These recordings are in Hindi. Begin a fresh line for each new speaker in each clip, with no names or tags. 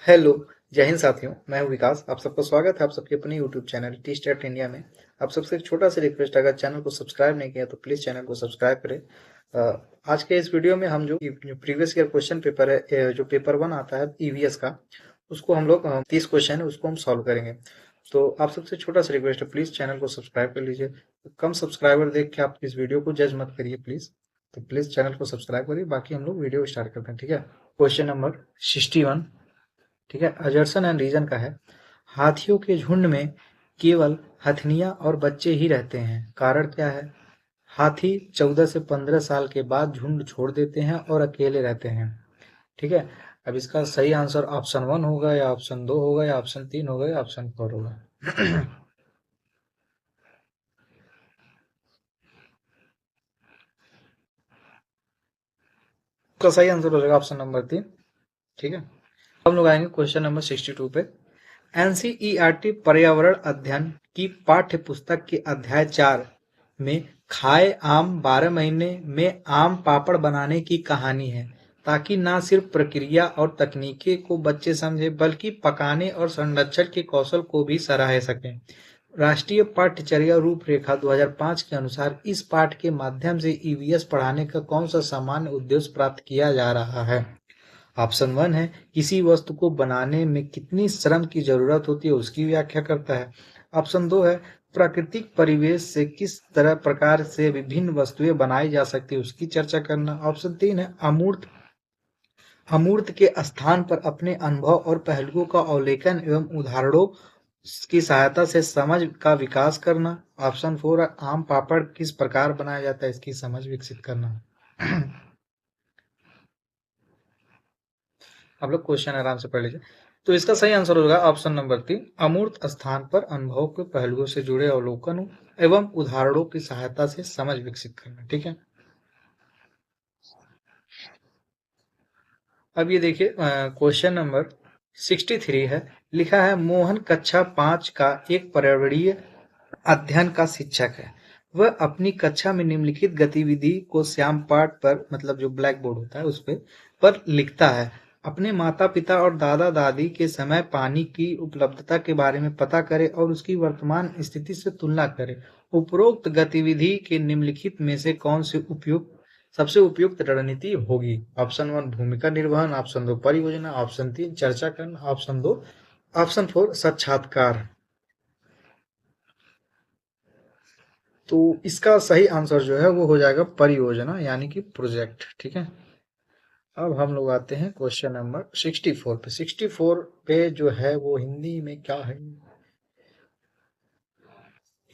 हेलो, जय हिंद साथियों। मैं हूं विकास। आप सबका स्वागत है आप सबके अपने YouTube channel T state India में। आप सबसे एक छोटा सा रिक्वेस्ट, अगर चैनल को सब्सक्राइब नहीं किया तो प्लीज़ चैनल को सब्सक्राइब करें। आज के इस वीडियो में हम जो प्रीवियस ईयर क्वेश्चन पेपर है, जो पेपर 1 आता है ईवीएस का, उसको हम लोग 30 क्वेश्चन है उसको हम सॉल्व करेंगे। तो आप सबसे छोटा सा रिक्वेस्ट है, प्लीज़ चैनल को सब्सक्राइब कर लीजिए। कम सब्सक्राइबर देख के आप इस वीडियो को जज मत करिए प्लीज़। तो प्लीज़ चैनल को सब्सक्राइब करिए। बाकी हम लोग वीडियो स्टार्ट करते हैं, ठीक है। क्वेश्चन नंबर 61, ठीक है, अजरसन एंड रीजन का है। हाथियों के झुंड में केवल हथनियां और बच्चे ही रहते हैं, कारण क्या है? हाथी 14 से 15 साल के बाद झुंड छोड़ देते हैं और अकेले रहते हैं, ठीक है। अब इसका सही आंसर ऑप्शन 1 होगा या ऑप्शन 2 होगा या ऑप्शन 3 होगा या ऑप्शन 4 होगा। इसका सही आंसर हो जाएगा ऑप्शन नंबर 3, ठीक है। हम लोग आएंगे क्वेश्चन नंबर 62 पे। एनसीईआरटी पर्यावरण अध्ययन की पाठ्य पुस्तक के अध्याय 4 में खाए आम 12 महीने में आम पापड़ बनाने की कहानी है, ताकि ना सिर्फ प्रक्रिया और तकनीकी को बच्चे समझे बल्कि पकाने और संरक्षण के कौशल को भी सराह सकें। राष्ट्रीय पाठ्यचर्या रूपरेखा 2005 के अनुसार इस पाठ के माध्यम से ईवीएस पढ़ाने का कौन सा सामान्य उद्देश्य प्राप्त किया जा रहा है? ऑप्शन 1 है किसी वस्तु को बनाने में कितनी श्रम की जरूरत होती है उसकी व्याख्या करता है। ऑप्शन 2 है प्राकृतिक परिवेश से किस तरह प्रकार से विभिन्न वस्तुएं बनाई जा सकती है उसकी चर्चा करना। ऑप्शन 3 है अमूर्त अमूर्त के स्थान पर अपने अनुभव और पहलुओं का अवलोकन एवं उदाहरणों की सहायता से समझ का विकास करना। ऑप्शन 4 है आम पापड़ किस प्रकार बनाया जाता है इसकी समझ विकसित करना। आप लोग क्वेश्चन आराम से पढ़ लीजिए। तो इसका सही आंसर होगा ऑप्शन नंबर 3, अमूर्त स्थान पर अनुभव के पहलुओं से जुड़े अवलोकनों एवं उदाहरणों की सहायता से समझ विकसित करना, ठीक है। अब ये देखिए क्वेश्चन नंबर 63 है। लिखा है मोहन कक्षा 5 का एक पर्यावरणीय अध्ययन का शिक्षक है। वह अपनी कक्षा में निम्नलिखित गतिविधि को श्याम पाठ पर, मतलब जो ब्लैक बोर्ड होता है उस पर लिखता है। अपने माता पिता और दादा दादी के समय पानी की उपलब्धता के बारे में पता करे और उसकी वर्तमान स्थिति से तुलना करे। उपरोक्त गतिविधि के निम्नलिखित में से कौन सी सबसे उपयुक्त रणनीति होगी? ऑप्शन 1 भूमिका निर्वहन, ऑप्शन 2 परियोजना, ऑप्शन 3 चर्चा करना, ऑप्शन 4 साक्षात्कार। तो इसका सही आंसर जो है वो हो जाएगा परियोजना, यानी कि प्रोजेक्ट, ठीक है। अब हम लोग आते हैं क्वेश्चन नंबर 64 पे। 64 पे जो है वो हिंदी में क्या है?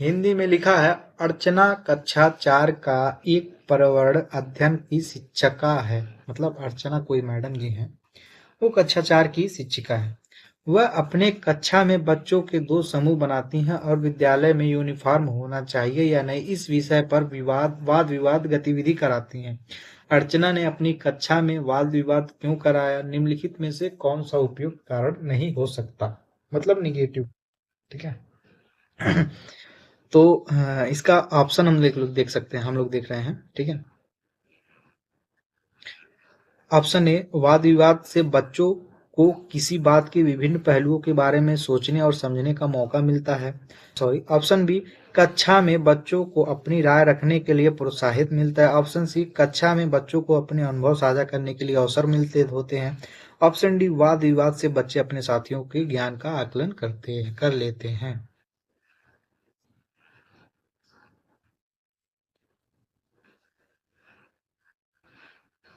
हिंदी में लिखा है अर्चना कक्षा 4 का एक पर्यावरण अध्ययन की शिक्षिका है। मतलब अर्चना कोई मैडम जी हैं, वो कक्षा 4 की शिक्षिका है। वह अपने कक्षा में बच्चों के दो समूह बनाती हैं और विद्यालय में यूनिफॉर्म होना चाहिए या नहीं इस विषय पर वाद विवाद गतिविधि कराती हैं। अर्चना ने अपनी कक्षा में वाद विवाद क्यों कराया? निम्नलिखित में से कौन सा उपयुक्त कारण नहीं हो सकता? मतलब निगेटिव, ठीक है। तो इसका ऑप्शन हम देख सकते हैं, हम लोग देख रहे हैं, ठीक है। ऑप्शन ए वाद विवाद से बच्चों को किसी बात के विभिन्न पहलुओं के बारे में सोचने और समझने का मौका मिलता है। ऑप्शन बी कक्षा में बच्चों को अपनी राय रखने के लिए प्रोत्साहित मिलता है। ऑप्शन सी कक्षा में बच्चों को अपने अनुभव साझा करने के लिए अवसर मिलते होते हैं। ऑप्शन डी वाद विवाद से बच्चे अपने साथियों के ज्ञान का आकलन कर लेते हैं।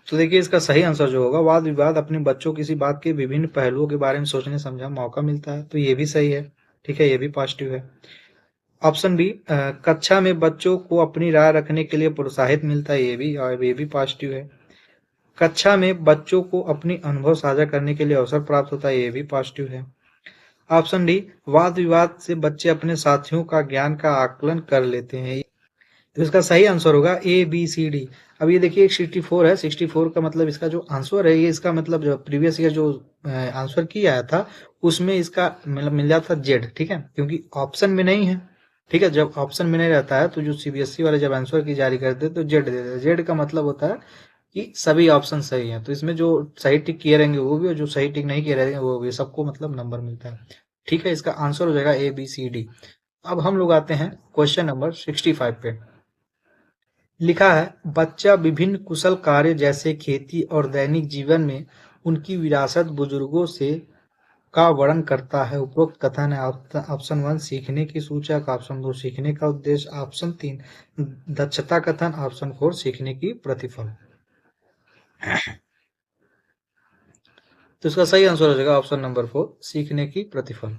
तो देखिए इसका सही आंसर जो होगा वाद विवाद अपने बच्चों किसी बात के विभिन्न पहलुओं के बारे में सोचने समझा मौका मिलता है, तो ये भी सही है, ठीक है, ये भी पॉजिटिव है। ऑप्शन बी कक्षा में बच्चों को अपनी राय रखने के लिए प्रोत्साहित मिलता है, ये भी पॉजिटिव है। कक्षा में बच्चों को अपनी अनुभव साझा करने के लिए अवसर प्राप्त होता है, ये भी पॉजिटिव है। ऑप्शन डी वाद विवाद से बच्चे अपने साथियों का ज्ञान का आकलन कर लेते हैं। तो इसका सही आंसर होगा ए बी सी डी। अब ये देखिए 64 है, 64 का मतलब इसका जो आंसर है, ये इसका मतलब जो प्रीवियस ईयर जो आंसर किया आया था उसमें इसका मतलब मिल जाता जेड, ठीक है, क्योंकि ऑप्शन में नहीं है, ठीक है। जब ऑप्शन में नहीं रहता है तो जो सीबीएसई वाले जब आंसर की जारी करते हैं तो जेड देते हैं। जेड का मतलब होता है कि सभी ऑप्शन सही हैं। तो इसमें जो सही टिक किए रहेंगे वो भी, और जो सही टिक नहीं किए रहेंगे वो भी, सबको मतलब नंबर मिलता है। ठीक है, इसका आंसर हो जाएगा ए बी सी डी। अब हम लोग आते हैं क्वेश्चन नंबर 65 पे। लिखा है, बच्चा विभिन्न कुशल कार्य जैसे खेती और दैनिक जीवन में उनकी विरासत बुजुर्गों से का वर्णन करता है। उपरोक्त कथन है ऑप्शन 1 सीखने की सूचक, ऑप्शन 2 सीखने का उद्देश्य, ऑप्शन 3 दक्षता कथन, ऑप्शन 4 सीखने की प्रतिफल। तो इसका सही आंसर हो जाएगा ऑप्शन नंबर 4 सीखने की प्रतिफल।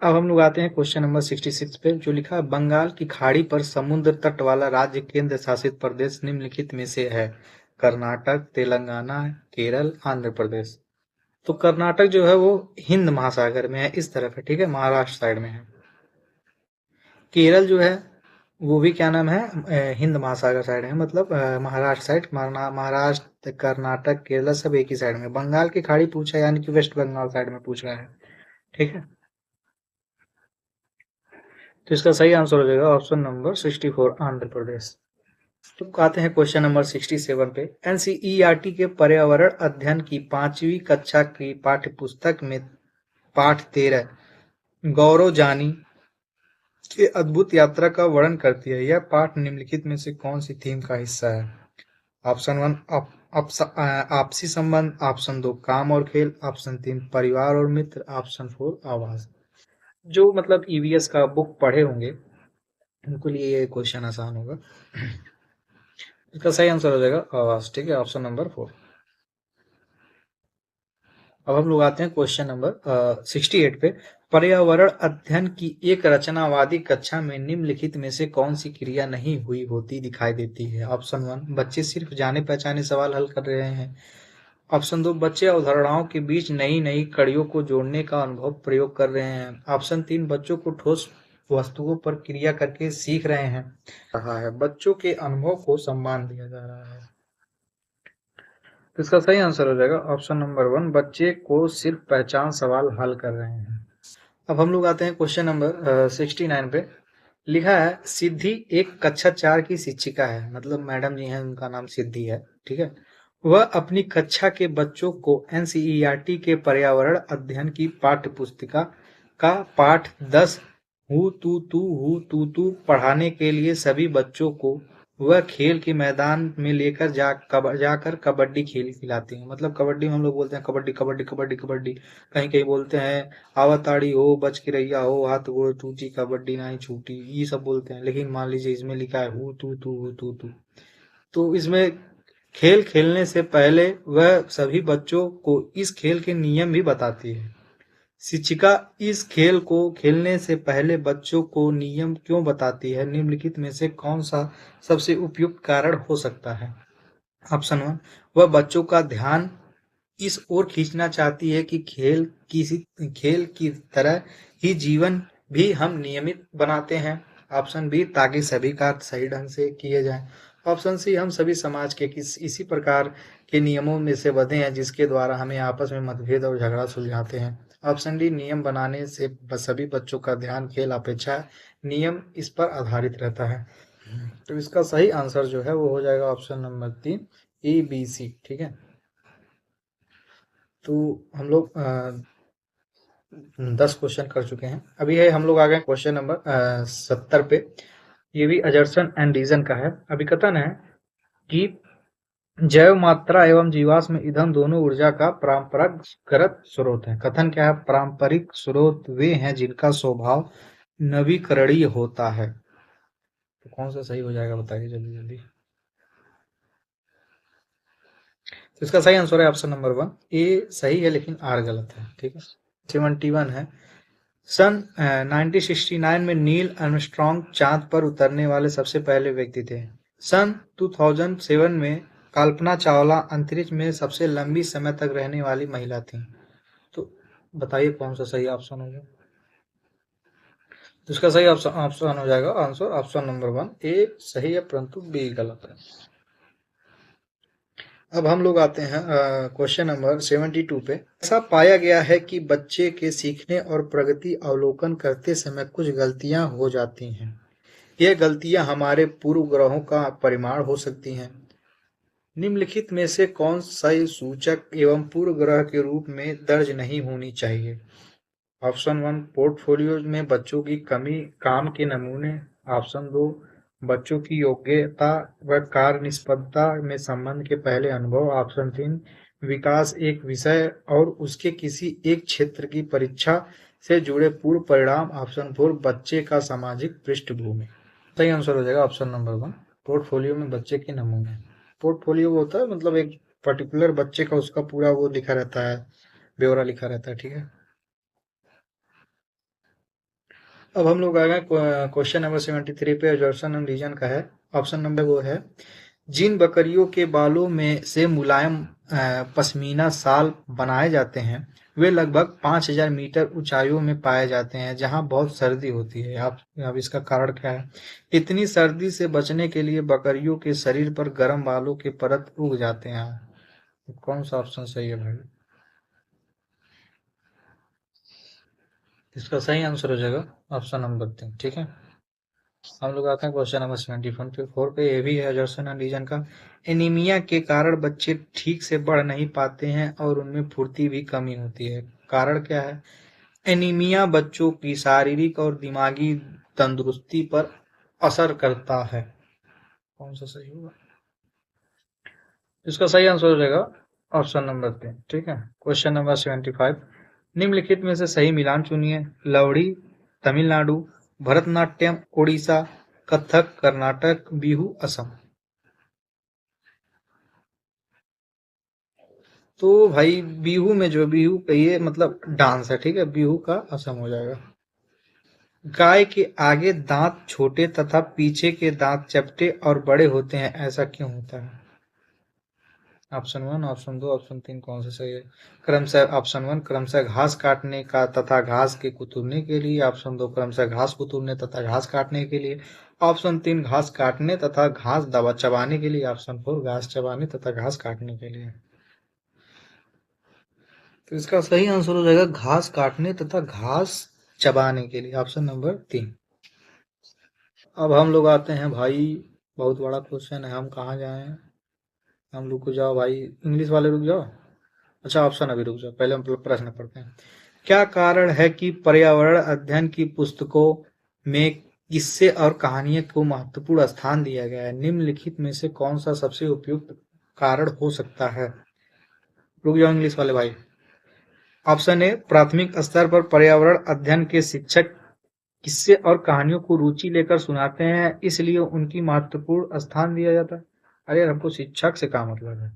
अब हम लोग आते हैं क्वेश्चन नंबर 66 पे, जो लिखा है, बंगाल की खाड़ी पर समुद्र तट वाला राज्य केंद्र शासित प्रदेश निम्नलिखित में से है। कर्नाटक, तेलंगाना, केरल, आंध्र प्रदेश। तो कर्नाटक जो है वो हिंद महासागर में है, इस तरफ है, ठीक है, महाराष्ट्र साइड में है। केरल जो है वो भी क्या नाम है, हिंद महासागर साइड है, मतलब महाराष्ट्र साइड, महाराष्ट्र, कर्नाटक, केरल सब एक ही साइड में। बंगाल की खाड़ी पूछा यानी कि वेस्ट बंगाल साइड में पूछ रहा है। ठीक है, तो इसका सही आंसर हो जाएगा ऑप्शन नंबर 64 आंध्र प्रदेश। तो आते हैं क्वेश्चन नंबर 67 पे। एनसीईआरटी के पर्यावरण अध्ययन की 5वीं कक्षा की पाठ्य पुस्तक में पाठ 13 गौरव जानी की अद्भुत यात्रा का वर्णन करती है। यह पाठ निम्नलिखित में से कौन सी थीम का हिस्सा है? ऑप्शन 1 आपसी संबंध, ऑप्शन 2 काम और खेल, ऑप्शन 3 परिवार और मित्र, ऑप्शन 4 आवाज। जो मतलब ईवीएस का बुक पढ़े होंगे उनके लिए ये क्वेश्चन आसान होगा। इसका सही आंसर हो जाएगा आवाज। ठीक है, ऑप्शन नंबर 4। अब हम लोग आते हैं क्वेश्चन नंबर 68 पे। पर्यावरण अध्ययन की एक रचनावादी कक्षा में निम्नलिखित में से कौन सी क्रिया नहीं हुई होती दिखाई देती है? ऑप्शन 1 बच्चे सिर्फ जाने पहचाने सवाल हल कर रहे हैं, ऑप्शन 2 बच्चे अवधारणाओं के बीच नई नई कड़ियों को जोड़ने का अनुभव प्रयोग कर रहे हैं, ऑप्शन 3 बच्चों को ठोस वस्तुओं पर क्रिया करके सीख रहे हैं, रहा है बच्चों के अनुभव को सम्मान दिया जा रहा है। तो इसका सही आंसर हो जाएगा ऑप्शन नंबर 1 बच्चे को सिर्फ पहचान सवाल हल कर रहे हैं। अब हम लोग आते हैं क्वेश्चन नंबर 69 पे। लिखा है, सिद्धि एक कक्षा 4 की शिक्षिका है, मतलब मैडम जी हैं, उनका नाम सिद्धि है। ठीक है, वह अपनी कक्षा के बच्चों को एनसीईआरटी के पर्यावरण अध्ययन की पाठ्य पुस्तिका का पाठ 10 हु पढ़ाने के लिए सभी बच्चों को वह खेल के मैदान में लेकर जाकर कबड्डी खेल खिलाती है। मतलब कबड्डी में हम लोग बोलते हैं कबड्डी कबड्डी कबड्डी कबड्डी, कहीं कहीं बोलते हैं आवताड़ी हो, बच के रहिया हो, हाथ गोड़ टूटी, कबड्डी नहीं छूटी, ये सब बोलते हैं। लेकिन मान लीजिए इसमें लिखा है हु तू, तो इसमें खेल खेलने से पहले वह सभी बच्चों को इस खेल के नियम भी बताती है। शिक्षिका इस खेल को खेलने से पहले बच्चों को नियम क्यों बताती है? निम्नलिखित में से कौन सा सबसे उपयुक्त कारण हो सकता है? ऑप्शन 1 वह बच्चों का ध्यान इस ओर खींचना चाहती है कि खेल की तरह ही जीवन भी हम नियमित बनाते हैं। ऑप्शन बी ताकि सभी कार्य सही ढंग से किए जाएं। ऑप्शन सी हम सभी समाज के इसी प्रकार के नियमों में से बंधे हैं जिसके द्वारा हमें आपस में मतभेद और झगड़ा सुलझाते हैं। ऑप्शन डी नियम बनाने से सभी बच्चों का ध्यान खेल अपेक्षा नियम इस पर आधारित रहता है। तो इसका सही आंसर जो है वो हो जाएगा option number 3 A B C. ठीक है, तो हम लोग 10 क्वेश्चन कर चुके हैं। अभी है हम लोग आ गए क्वेश्चन नंबर 70 पे। ये भी अजर्सन एंड रीजन का है। अभी कथन है कि जैव मात्रा एवं जीवाश्म ईंधन दोनों ऊर्जा का परंपरागत स्रोत है। कथन क्या है? पारंपरिक स्रोत वे हैं जिनका स्वभाव नवीकरणीय होता है। तो कौन सा सही हो जाएगा बताइए जल्दी जल्दी। तो इसका सही आंसर है ऑप्शन नंबर 1 ए सही है, लेकिन आर गलत है। ठीक है, 71 है। सन 1969 में नील आर्मस्ट्रॉन्ग चांद पर उतरने वाले सबसे पहले व्यक्ति थे। सन 2007 में कल्पना चावला अंतरिक्ष में सबसे लंबी समय तक रहने वाली महिला थी। तो बताइए कौन सा सही ऑप्शन होगा? तो इसका सही ऑप्शन हो जाएगा आंसर ऑप्शन नंबर 1 ए सही है, परंतु बी गलत है। अब हम लोग आते हैं क्वेश्चन नंबर 72 पे। ऐसा पाया गया है कि बच्चे के सीखने और प्रगति अवलोकन करते समय कुछ गलतियां हो जाती हैं। ये गलतियां हमारे पूर्व ग्रहों का परिमाण हो सकती हैं। निम्नलिखित में से कौन सा सूचक एवं पूर्वग्रह के रूप में दर्ज नहीं होनी चाहिए? ऑप्शन 1 पोर्टफोलियो में बच्चों की कमी काम के नमूने। ऑप्शन 2 बच्चों की योग्यता व कार्य निष्पक्षता में संबंध के पहले अनुभव। ऑप्शन 3 विकास एक विषय और उसके किसी एक क्षेत्र की परीक्षा से जुड़े पूर्व परिणाम। ऑप्शन 4 बच्चे का सामाजिक पृष्ठभूमि। सही आंसर हो जाएगा ऑप्शन नंबर 1 पोर्टफोलियो में बच्चे के नमूने। पोर्टफोलियो होता है मतलब एक पर्टिकुलर बच्चे का उसका पूरा वो लिखा रहता है, ब्यौरा लिखा रहता है। ठीक है, अब हम लोग आ गए क्वेश्चन नंबर 73 पे, जॉर्सन एंड रीजन का है। ऑप्शन नंबर वो है, जिन बकरियों के बालों में से मुलायम पश्मीना शाल बनाए जाते हैं वे लगभग 5000 मीटर ऊंचाइयों में पाए जाते हैं जहां बहुत सर्दी होती है। अब इसका कारण क्या है? इतनी सर्दी से बचने के लिए बकरियों के शरीर पर गर्म बालों के परत उग जाते हैं। कौन सा ऑप्शन सही है भाई? इसका सही आंसर हो जाएगा ऑप्शन नंबर 3। ठीक है, हम लोग आते हैं क्वेश्चन नंबर 74 पे। ये भी है जॉर्सन एंड रीजन का। एनीमिया के कारण बच्चे ठीक से बढ़ नहीं पाते हैं और उनमें फुर्ती भी कमी होती है। कारण क्या है? एनीमिया बच्चों की शारीरिक और दिमागी तंदुरुस्ती पर असर करता है। कौन सा सही होगा? इसका सही आंसर हो जाएगा ऑप्शन नंबर 3। ठीक है, क्वेश्चन नंबर 75, निम्नलिखित में से सही मिलान चुनिए। लवड़ी तमिलनाडु, भरतनाट्यम उड़ीसा, कथक कर्नाटक, बिहू असम। तो भाई बिहू में जो बिहू का ये मतलब डांस है। ठीक है, बिहू का असम हो जाएगा। गाय के आगे दांत छोटे तथा पीछे के दांत चपटे और बड़े होते हैं, ऐसा क्यों होता है? ऑप्शन 1, ऑप्शन 2, ऑप्शन 3 कौन सा सही है? क्रमशः ऑप्शन 1 क्रमशः घास काटने का तथा घास के कुतरने के लिए। ऑप्शन 2 क्रमशः घास कुतरने तथा घास काटने के लिए। ऑप्शन 3 घास काटने तथा घास दबा चबाने के लिए। ऑप्शन 4 घास चबाने तथा घास काटने के लिए। तो इसका सही आंसर हो जाएगा घास काटने तथा घास चबाने के लिए, ऑप्शन नंबर 3। अब हम लोग आते हैं भाई, बहुत बड़ा क्वेश्चन है, हम कहाँ जाएं? हम लोग को जाओ भाई, इंग्लिश वाले रुक जाओ। अच्छा ऑप्शन अभी रुक जाओ, पहले हम लोग प्रश्न पढ़ते हैं। क्या कारण है कि पर्यावरण अध्ययन की पुस्तकों में किस्से और कहानियों को महत्वपूर्ण स्थान दिया गया है? निम्नलिखित में से कौन सा सबसे उपयुक्त कारण हो सकता है? रुक जाओ इंग्लिश वाले भाई। ऑप्शन ए प्राथमिक स्तर पर पर्यावरण अध्ययन के शिक्षक किस्से और कहानियों को रुचि लेकर सुनाते हैं इसलिए उनकी महत्वपूर्ण स्थान दिया जाता है। अरे यार, हमको शिक्षक से क्या मतलब है?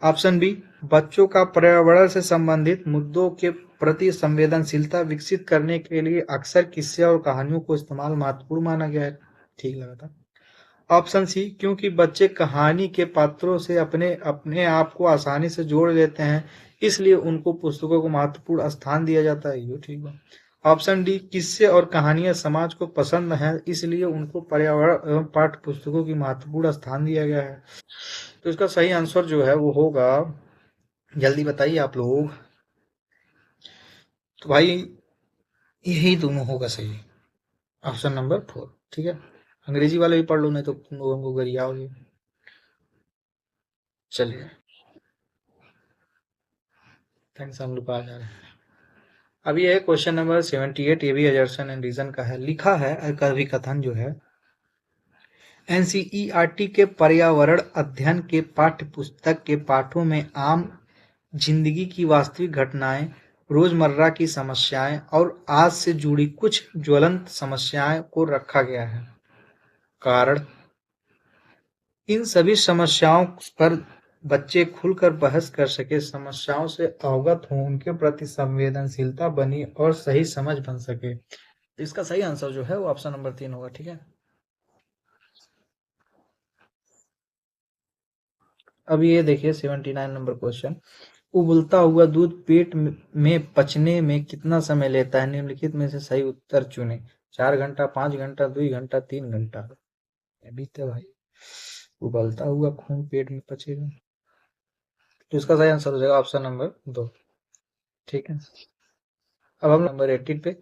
ऑप्शन बी बच्चों का पर्यावरण से संबंधित मुद्दों के प्रति संवेदनशीलता विकसित करने के लिए अक्सर किस्से और कहानियों को इस्तेमाल महत्वपूर्ण माना गया है। ठीक लगा था। ऑप्शन सी क्योंकि बच्चे कहानी के पात्रों से अपने अपने आप को आसानी से जोड़ लेते हैं इसलिए उनको पुस्तकों को महत्वपूर्ण स्थान दिया जाता है। ये ठीक है। ऑप्शन डी किस्से और कहानियां समाज को पसंद हैं इसलिए उनको पर्यावरण एवं पाठ्य पुस्तकों की महत्वपूर्ण स्थान दिया गया है। तो इसका सही आंसर जो है वो होगा, जल्दी बताइए आप लोग। तो भाई यही दोनों होगा सही, ऑप्शन नंबर 4। ठीक है, अंग्रेजी वाले भी पढ़ लो नहीं तो तुम लोगों को गरियाओगे। चलिए, थैंक्स, हम लोग आ जा रहे हैं। अब ये है क्वेश्चन नंबर 78, ये भी एजर्सन एंड रीजन का है। लिखा है कवि कथन जो है, एनसीईआरटी के पर्यावरण अध्ययन के पाठ्य पुस्तक के पाठों में आम जिंदगी की वास्तविक घटनाएं, रोजमर्रा की समस्याएं और आज से जुड़ी कुछ ज्वलंत समस्याएं को रखा गया है। कारण इन सभी समस्याओं पर बच्चे खुलकर बहस कर सके, समस्याओं से अवगत हों, उनके प्रति संवेदनशीलता बनी और सही समझ बन सके। इसका सही आंसर जो है वो ऑप्शन नंबर 3 होगा। ठीक है, अब ये देखिए 79 नंबर क्वेश्चन, उबलता हुआ दूध पेट में पचने में कितना समय लेता है? निम्नलिखित में से सही उत्तर चुने। 4 घंटा, 5 घंटा, 2 घंटा, 3 घंटा। अभी तो भाई उबलता हुआ खून पेट में पचेगा, तो इसका सही आंसर हो जाएगा ऑप्शन नंबर 2। ठीक है, अब हम नंबर 18 पे,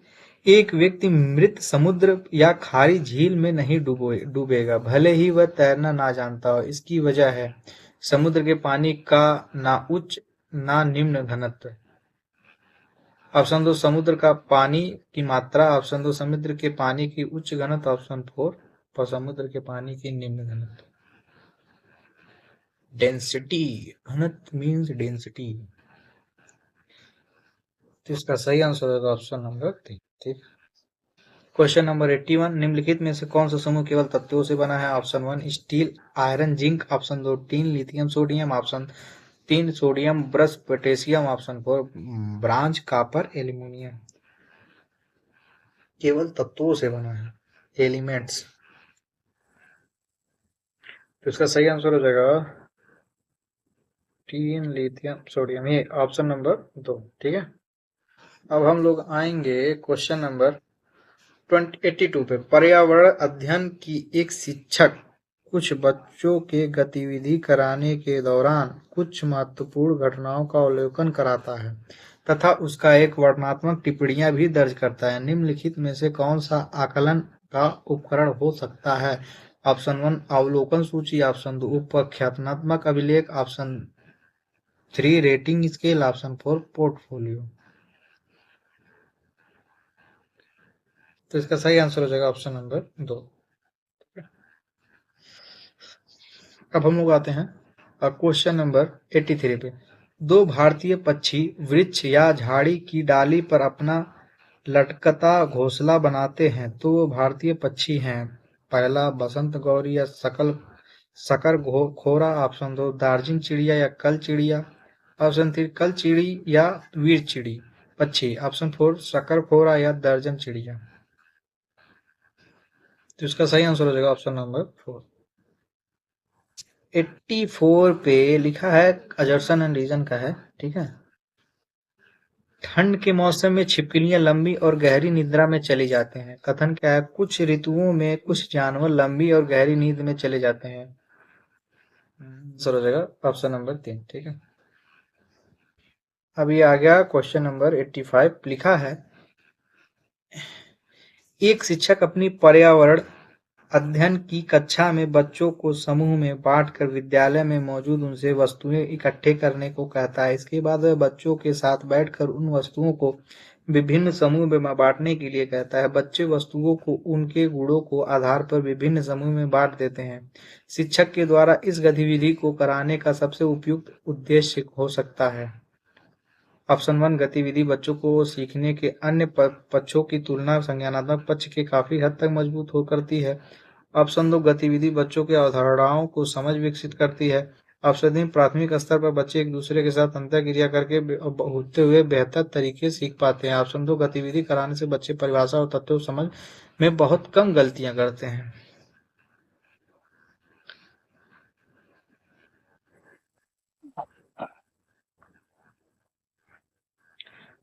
एक व्यक्ति मृत समुद्र या खारी झील में नहीं डूबेगा भले ही वह तैरना ना जानता हो। इसकी वजह है समुद्र के पानी का ना उच्च ना निम्न घनत्व। ऑप्शन 2 समुद्र का पानी की मात्रा, ऑप्शन 2 समुद्र के पानी की उच्च घनत्व, ऑप्शन 4 पर समुद्र के पानी की निम्न घनत्व। डेंसिटी, घनत्व मीन्स डेंसिटी। तो इसका सही आंसर होगा ऑप्शन नंबर 3। ठीक। क्वेश्चन नंबर 81, निम्नलिखित में से कौन सा समूह केवल तत्वों से बना है? Option 1 steel iron zinc, option 2 tin lithium sodium, option 3 sodium brush potassium, option 4 bronze copper aluminium. केवल तत्वों से बना है, एलिमेंट्स। तो इसका सही आंसर हो जाएगा टीन लिथियम सोडियम, ये ऑप्शन नंबर 2। ठीक है। अब हम लोग आएंगे क्वेश्चन नंबर 82 पे। पर्यावरण अध्ययन की एक शिक्षक कुछ बच्चों के गतिविधि कराने के दौरान कुछ महत्वपूर्ण घटनाओं का अवलोकन कराता है तथा उसका एक वर्णनात्मक टिप्पणियां भी दर्ज करता है। निम्नलिखित में से कौन सा आकलन का उपकरण हो सकता है? ऑप्शन 1 अवलोकन सूची, ऑप्शन 2 उपख्यातनात्मक अभिलेख, option 3 rating scale, option 4 portfolio. तो इसका सही आंसर हो जाएगा ऑप्शन नंबर 2। अब हम लोग आते हैं क्वेश्चन नंबर 83 पे। दो भारतीय पक्षी वृक्ष या झाड़ी की डाली पर अपना लटकता घोंसला बनाते हैं तो वो भारतीय पक्षी हैं। पहला बसंत गौरी या शकर खोरा, ऑप्शन 2 दार्जिलिंग चिड़िया या कल चिड़िया, ऑप्शन 3 कल चिड़ी या वीर चिड़ी पक्षी, ऑप्शन 4 शकर खोरा या दर्जन चिड़िया। तो इसका सही आंसर हो जाएगा ऑप्शन नंबर 4। 84 पे लिखा है, अजर्सन एंड रीजन का है। ठीक है। ठंड के मौसम में छिपकलियां लंबी और गहरी निद्रा में चली जाते हैं। कथन क्या है? कुछ ऋतुओं में कुछ जानवर लंबी और गहरी नींद में चले जाते हैं। आंसर हो जाएगा ऑप्शन नंबर 3। ठीक है। अब ये आ गया क्वेश्चन नंबर 85। लिखा है, एक शिक्षक अपनी पर्यावरण अध्ययन की कक्षा में बच्चों को समूह में बांटकर विद्यालय में मौजूद उनसे वस्तुएं इकट्ठे करने को कहता है। इसके बाद वह बच्चों के साथ बैठकर उन वस्तुओं को विभिन्न समूह में बांटने के लिए कहता है। बच्चे वस्तुओं को उनके गुणों को आधार पर विभिन्न समूह में बांट देते हैं। शिक्षक के द्वारा इस गतिविधि को कराने का सबसे उपयुक्त उद्देश्य हो सकता है। ऑप्शन 1 गतिविधि बच्चों को सीखने के अन्य पक्षों की तुलना संज्ञानात्मक पक्ष के काफी हद तक मजबूत हो करती है। ऑप्शन 2 गतिविधि बच्चों के अवधारणाओं को समझ विकसित करती है। ऑप्शन 3 प्राथमिक स्तर पर बच्चे एक दूसरे के साथ अंतःक्रिया करके होते हुए बेहतर तरीके सीख पाते हैं। ऑप्शन 2 गतिविधि कराने से बच्चे परिभाषा और तत्व समझ में बहुत कम गलतियां करते हैं।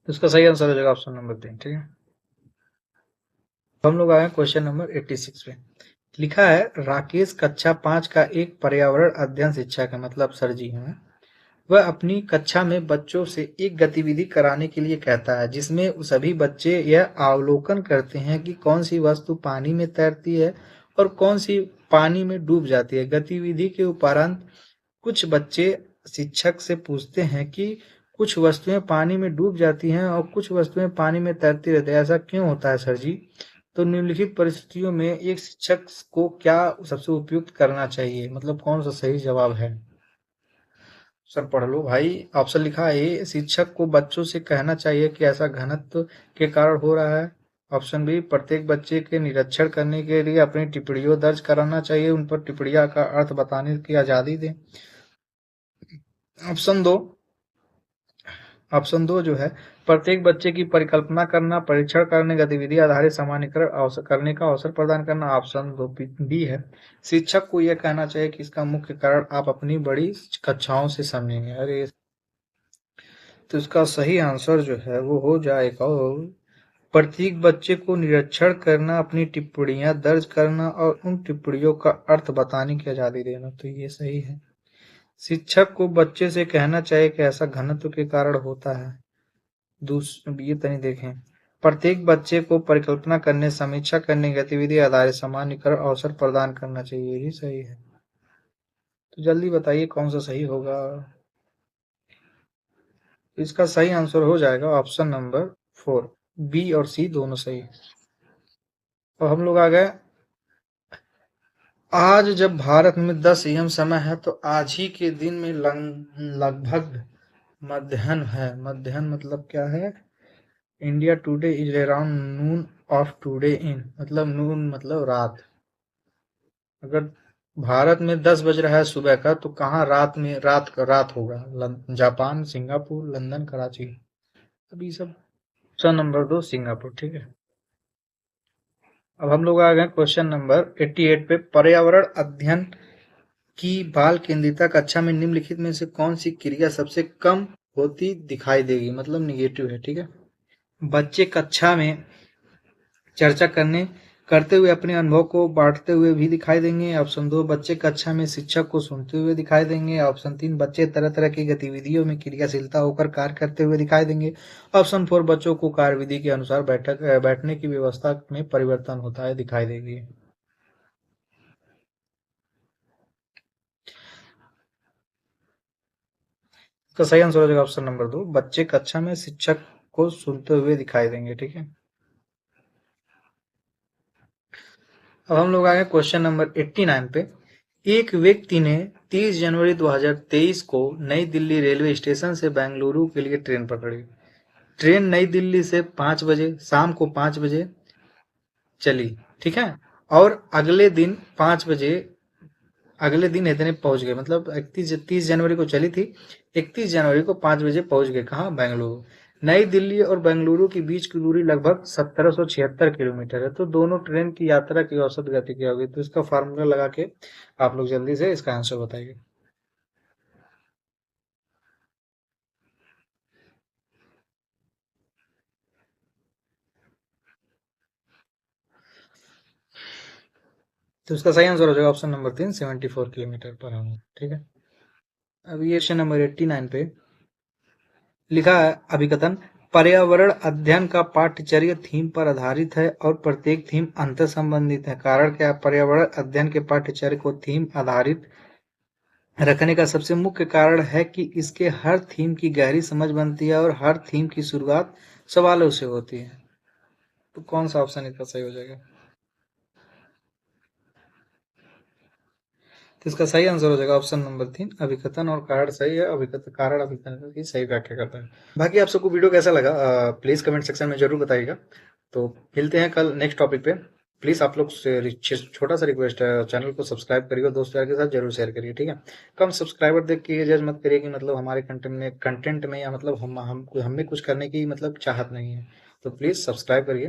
तो इसका सही आंसर हो जाएगा ऑप्शन नंबर 3। ठीक है। हम लोग आए क्वेश्चन नंबर 86 पे। लिखा है, राकेश कक्षा 5 का एक पर्यावरण अध्ययन शिक्षक है, मतलब सर जी हैं। वह अपनी कक्षा में बच्चों से एक गतिविधि कराने के लिए कहता है जिसमें सभी बच्चे यह अवलोकन करते हैं कि कौन सी वस्तु पानी में तैरती है और कौन सी पानी में डूब जाती है। गतिविधि के उपरांत कुछ बच्चे शिक्षक से पूछते हैं कि कुछ वस्तुएं पानी में डूब जाती हैं और कुछ वस्तुएं पानी में तैरती रहती है, ऐसा क्यों होता है सर जी? तो निम्नलिखित परिस्थितियों में एक शिक्षक को क्या सबसे उपयुक्त करना चाहिए, मतलब कौन सा सही जवाब है? सर पढ़ लो भाई। ऑप्शन लिखा है, ए शिक्षक को बच्चों से कहना चाहिए कि ऐसा घनत्व के कारण हो रहा है। ऑप्शन बी प्रत्येक बच्चे के निरीक्षण करने के लिए अपनी टिप्पणियों दर्ज कराना चाहिए, उन पर टिप्पणियां का अर्थ बताने की आजादी दें। ऑप्शन दो ऑप्शन 2 जो है, प्रत्येक बच्चे की परिकल्पना करना, परीक्षण करने, गतिविधि आधारित सामान्यीकरण करने का अवसर प्रदान करना। ऑप्शन 2 बी है, शिक्षक को यह कहना चाहिए कि इसका मुख्य कारण आप अपनी बड़ी कक्षाओं से समझेंगे। अरे तो इसका सही आंसर जो है वो हो जाएगा, और प्रत्येक बच्चे को निरीक्षण करना, अपनी टिप्पणियां दर्ज करना और उन टिप्पणियों का अर्थ बताने की आजादी देना। तो ये सही है। शिक्षक को बच्चे से कहना चाहिए कि ऐसा घनत्व के कारण होता है। ये तनी देखें, प्रत्येक बच्चे को परिकल्पना करने, समीक्षा करने, गतिविधि आधारित सामान्यीकरण अवसर प्रदान करना चाहिए। ये सही है। तो जल्दी बताइए कौन सा सही होगा। इसका सही आंसर हो जाएगा ऑप्शन नंबर 4, बी और सी दोनों सही। और हम लोग आ गए, आज जब भारत में 10 AM समय है तो आज ही के दिन में लगभग मध्याह्न है। मध्याह्न मतलब क्या है? India today is around Noon of today in, मतलब नून मतलब रात। अगर भारत में 10 बज रहा है सुबह का, तो कहाँ रात में रात होगा? Japan, Singapore, London, Karachi. अभी सब। ऑप्शन नंबर 2 सिंगापुर, ठीक है। अब हम लोग आ गए क्वेश्चन नंबर 88 पे। पर्यावरण अध्ययन की बाल केंद्रिता कक्षा में निम्नलिखित में से कौन सी क्रिया सबसे कम होती दिखाई देगी? मतलब निगेटिव है, ठीक है। बच्चे कक्षा में चर्चा करते हुए अपने अनुभव को बांटते हुए भी दिखाई देंगे। ऑप्शन 2, बच्चे कक्षा में शिक्षक को सुनते हुए दिखाई देंगे। ऑप्शन 3, बच्चे तरह तरह की गतिविधियों में क्रियाशीलता होकर कार्य करते हुए दिखाई देंगे। ऑप्शन 4, बच्चों को कार्यविधि के अनुसार बैठने की व्यवस्था में परिवर्तन होता है दिखाई देगी। तो सही आंसर हो जाएगा ऑप्शन नंबर 2, बच्चे कक्षा में शिक्षक को सुनते हुए दिखाई देंगे, ठीक है। अब हम लोग आगे क्वेश्चन नंबर 89 पे। एक व्यक्ति ने 30 जनवरी 2023 को नई दिल्ली रेलवे स्टेशन से बेंगलुरु के लिए ट्रेन पकड़ी। ट्रेन नई दिल्ली से 5 बजे शाम को 5 बजे चली, ठीक है। और अगले दिन इतने पहुंच गए, मतलब 30 जनवरी को चली थी, 31 जनवरी को 5 बजे पहुंच गए। कहाँ? बेंगलुरु। नई दिल्ली और बेंगलुरु के बीच की दूरी लगभग 1776 किलोमीटर है। तो दोनों ट्रेन की यात्रा की औसत गति क्या होगी? तो इसका फार्मूला लगा के आप लोग जल्दी से इसका आंसर बताइए। तो इसका सही आंसर हो जाएगा option number 3, 74 kilometre per hour, ठीक है। अब ये क्वेश्चन नंबर 89 पे लिखा है अभिकथन। पर्यावरण अध्ययन का पाठ्यचर्य थीम पर आधारित है और प्रत्येक थीम अंतर संबंधित है। कारण क्या है? पर्यावरण अध्ययन के पाठ्यचर्य को थीम आधारित रखने का सबसे मुख्य कारण है कि इसके हर थीम की गहरी समझ बनती है और हर थीम की शुरुआत सवालों से होती है। तो कौन सा ऑप्शन इसका सही हो जाएगा? तो इसका सही आंसर हो जाएगा ऑप्शन नंबर 3, अभिकथन और कारण सही है। अभिकथन कारण अभिकथन की सही व्याख्या करता है। बाकी आप सबको वीडियो कैसा लगा प्लीज कमेंट सेक्शन में जरूर बताइएगा। तो मिलते हैं कल नेक्स्ट टॉपिक पे। प्लीज आप लोग से छोटा सा रिक्वेस्ट है, चैनल को सब्सक्राइब करिए, दोस्त यार के साथ जरूर शेयर करिए, ठीक है। कम सब्सक्राइबर देख के ये जज मत करिए कि मतलब हमारे कंटेंट में या मतलब हम में कुछ करने की मतलब चाहत नहीं है। तो प्लीज सब्सक्राइब करिए।